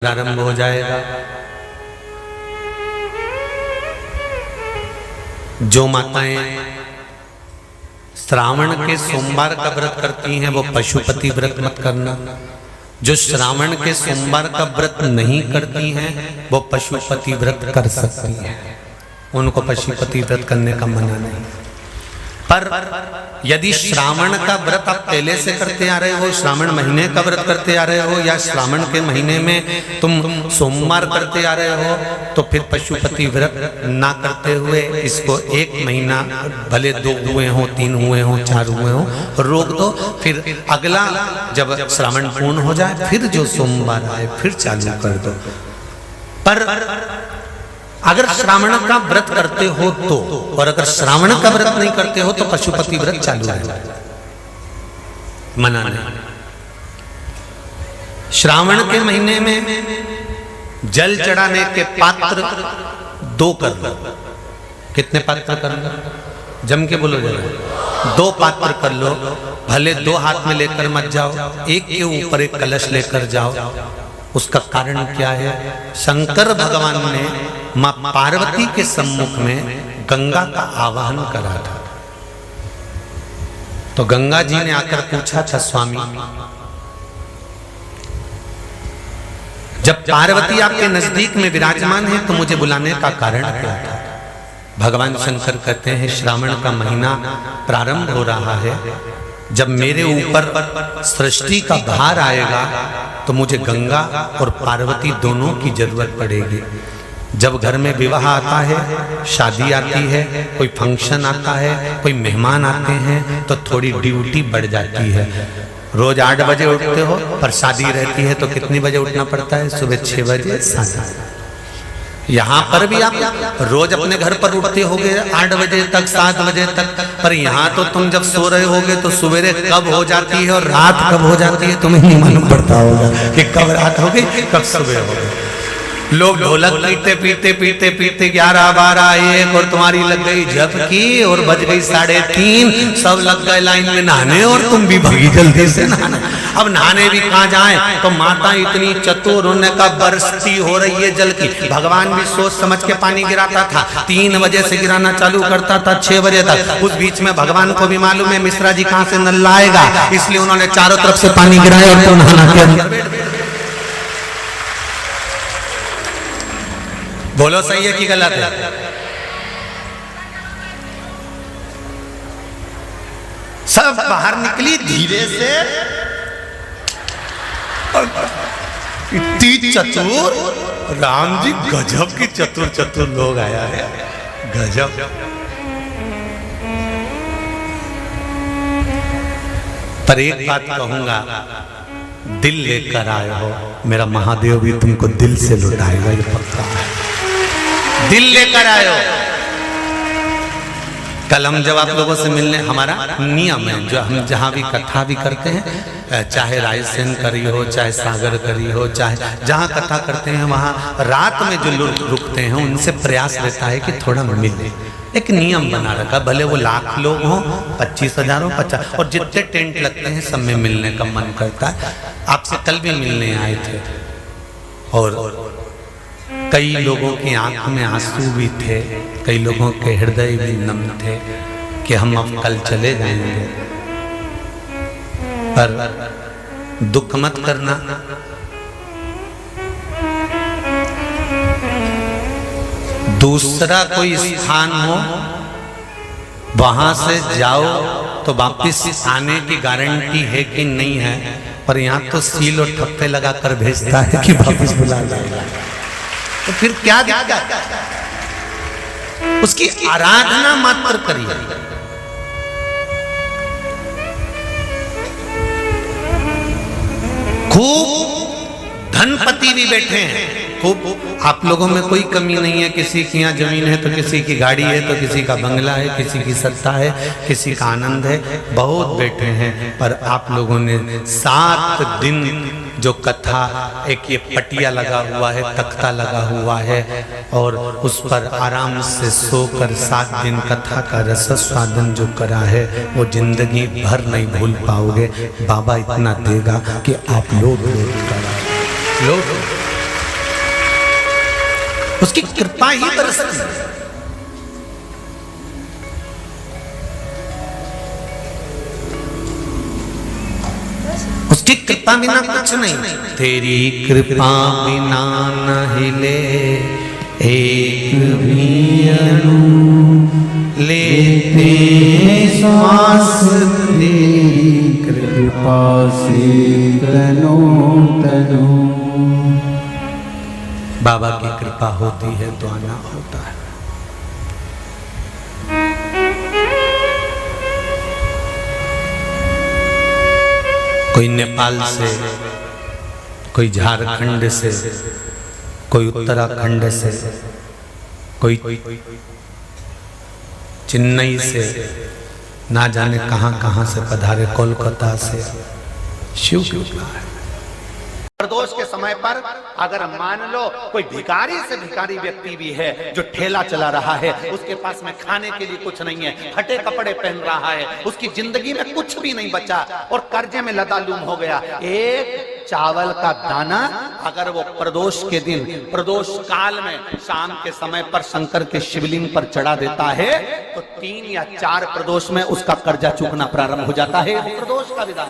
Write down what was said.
प्रारंभ हो जाएगा। जो माताएं श्रावण के सोमवार का व्रत करती हैं वो पशुपति व्रत मत करना। जो श्रावण के सोमवार का व्रत नहीं करती हैं वो पशुपति व्रत कर सकती हैं, उनको पशुपति व्रत करने का मना नहीं। पर यदि श्रावण का व्रत आप पहले से करते आ रहे हो, श्रावण महीने का व्रत करते आ रहे हो, या श्रावण के महीने में तुम सोमवार करते आ रहे हो, तो फिर पशुपति व्रत ना करते हुए इसको 1 महीना, भले 2 हुए हो, 3 हुए हो, 4 हुए हो, रोक दो। फिर अगला जब श्रावण पूर्ण हो जाए फिर जो सोमवार आए फिर चालू कर दो। पर अगर श्रावण का व्रत करते हो तो, और अगर श्रावण का व्रत नहीं करते हो तो पशुपति व्रत चालू है, मना नहीं। श्रावण के महीने में जल चढ़ाने के पात्र 2 कर लो। कितने पात्र कर लो? जम के बोलो जरा। 2 पात्र कर लो, भले 2 हाथ में लेकर मत जाओ, एक के ऊपर एक कलश लेकर जाओ। उसका कारण क्या है? शंकर भगवान ने मां पार्वती के सम्मुख में गंगा का आवाहन करा था। तो गंगा जी ने आकर पूछा था, स्वामी जब पार्वती आपके नजदीक में विराजमान है तो मुझे बुलाने का कारण क्या था? भगवान शंकर कहते हैं, श्रावण का महीना प्रारंभ हो रहा है, जब मेरे ऊपर सृष्टि का भार आएगा तो मुझे गंगा और पार्वती दोनों की जरूरत पड़ेगी। जब घर में विवाह आता है, शादी आती है, कोई फंक्शन आता है, कोई मेहमान आते हैं, तो थोड़ी ड्यूटी बढ़ जाती है। रोज 8 बजे उठते हो, पर शादी रहती है तो कितनी बजे उठना पड़ता है? सुबह 6 बजे 7। यहाँ पर भी आप रोज अपने घर पर उठते होगे 8 बजे तक, 7 बजे तक, पर यहाँ तो तुम जब सो रहे होगे तो सवेरे कब हो जाती है और रात कब हो जाती है तुम्हें नहीं मालूम पड़ता होगा कि कब रात हो गई कब सुबह हो गई। लोग ढोलक पीते पीते पीते पीते 11, 12, 1 और तुम्हारी लग गई झपकी और बज गई 3:30, सब लग गए लाइन में नहाने और तुम भी भागी जल्दी से नहाने। अब नहाने भी कहाँ जाए? तो माता इतनी चतुर, उन्हें का बरसती हो रही है जल की। भगवान भी सोच समझ के पानी गिराता था, 3 बजे से गिराना चालू करता था 6 बजे तक। उस बीच में भगवान को भी मालूम है मिश्रा जी कहाँ से नल लाएगा, इसलिए उन्होंने चारों तरफ से पानी गिराया और तो नहाना के अंदर। बोलो सही है कि गलत है? सब बाहर निकली धीरे से, इतनी चतुर, राम जी गजब की चतुर लोग आया है, गजब। पर एक बात कहूंगा, दिल लेकर आए हो, मेरा महादेव भी तुमको दिल से लुटाएगा, ये पक्का है। दिल लेकर आयो। कल हम जब आप लोगों से मिलने, हमारा नियम है, जो हम जहाँ भी कथा भी करते हैं, चाहे रायसेन करी हो, चाहे सागर करी हो, चाहे जहाँ कथा करते हैं वहाँ रात में जो लोग रुकते हैं उनसे प्रयास रहता है कि थोड़ा मिले। एक नियम बना रखा, भले वो 1,00,000 लोग हों, 25,000 हो, 50, और जितने टेंट लगते हैं सब में मिलने का मन करता है। आपसे कल भी मिलने आए थे और कई लोगों की आंख में आंसू भी थे, कई लोगों के हृदय भी नम थे कि हम अब कल चले जाएंगे। पर दुख मत करना, दूसरा कोई स्थान हो वहां से जाओ तो वापिस आने की गारंटी है कि नहीं है, पर यहाँ तो सील और ठप्पे लगाकर भेजता है कि वापिस बुला लाएगा। तो फिर क्या दिक्कत? उसकी आराधना मात्र करिए। खूब धनपति भी बैठे हैं, खूब, आप लोगों में कोई कमी नहीं है। किसी की यहाँ जमीन है तो किसी की गाड़ी है, तो किसी का बंगला है, किसी की सत्ता है, किसी का आनंद है, बहुत बैठे हैं। पर आप लोगों ने 7 दिन जो कथा, एक ये पटिया लगा हुआ है, तख्ता लगा हुआ है, और उस पर आराम से सोकर 7 दिन कथा का रस स्वादन जो करा है वो जिंदगी भर नहीं भूल पाओगे। बाबा इतना देगा कि आप लोग करा लो। उसकी कृपा ही बरसती है। उसकी कृपा बिना कुछ नहीं। तेरी कृपा बिना न हिले एक भी अणु, लेते श्वास तेरी कृपा से तनो तनो। बाबा की कृपा होती है तो आना होता है। कोई नेपाल से, कोई झारखंड से, कोई उत्तराखंड से, कोई चेन्नई से, ना जाने कहां कहां से पधारे, कोलकाता से। शिव की कृपा है। प्रदोष के समय पर अगर मान लो कोई भिखारी से भिखारी व्यक्ति भी है जो ठेला चला रहा है, उसके पास में खाने के लिए कुछ नहीं है, फटे कपड़े पहन रहा है, उसकी जिंदगी में कुछ भी नहीं बचा और कर्जे में लदालूम हो गया, एक चावल का दाना अगर वो प्रदोष के दिन, प्रदोष काल में शाम के समय पर शंकर के शिवलिंग पर चढ़ा देता है तो 3 या 4 प्रदोष में उसका कर्जा चूकना प्रारंभ हो जाता है। प्रदोष का विधान।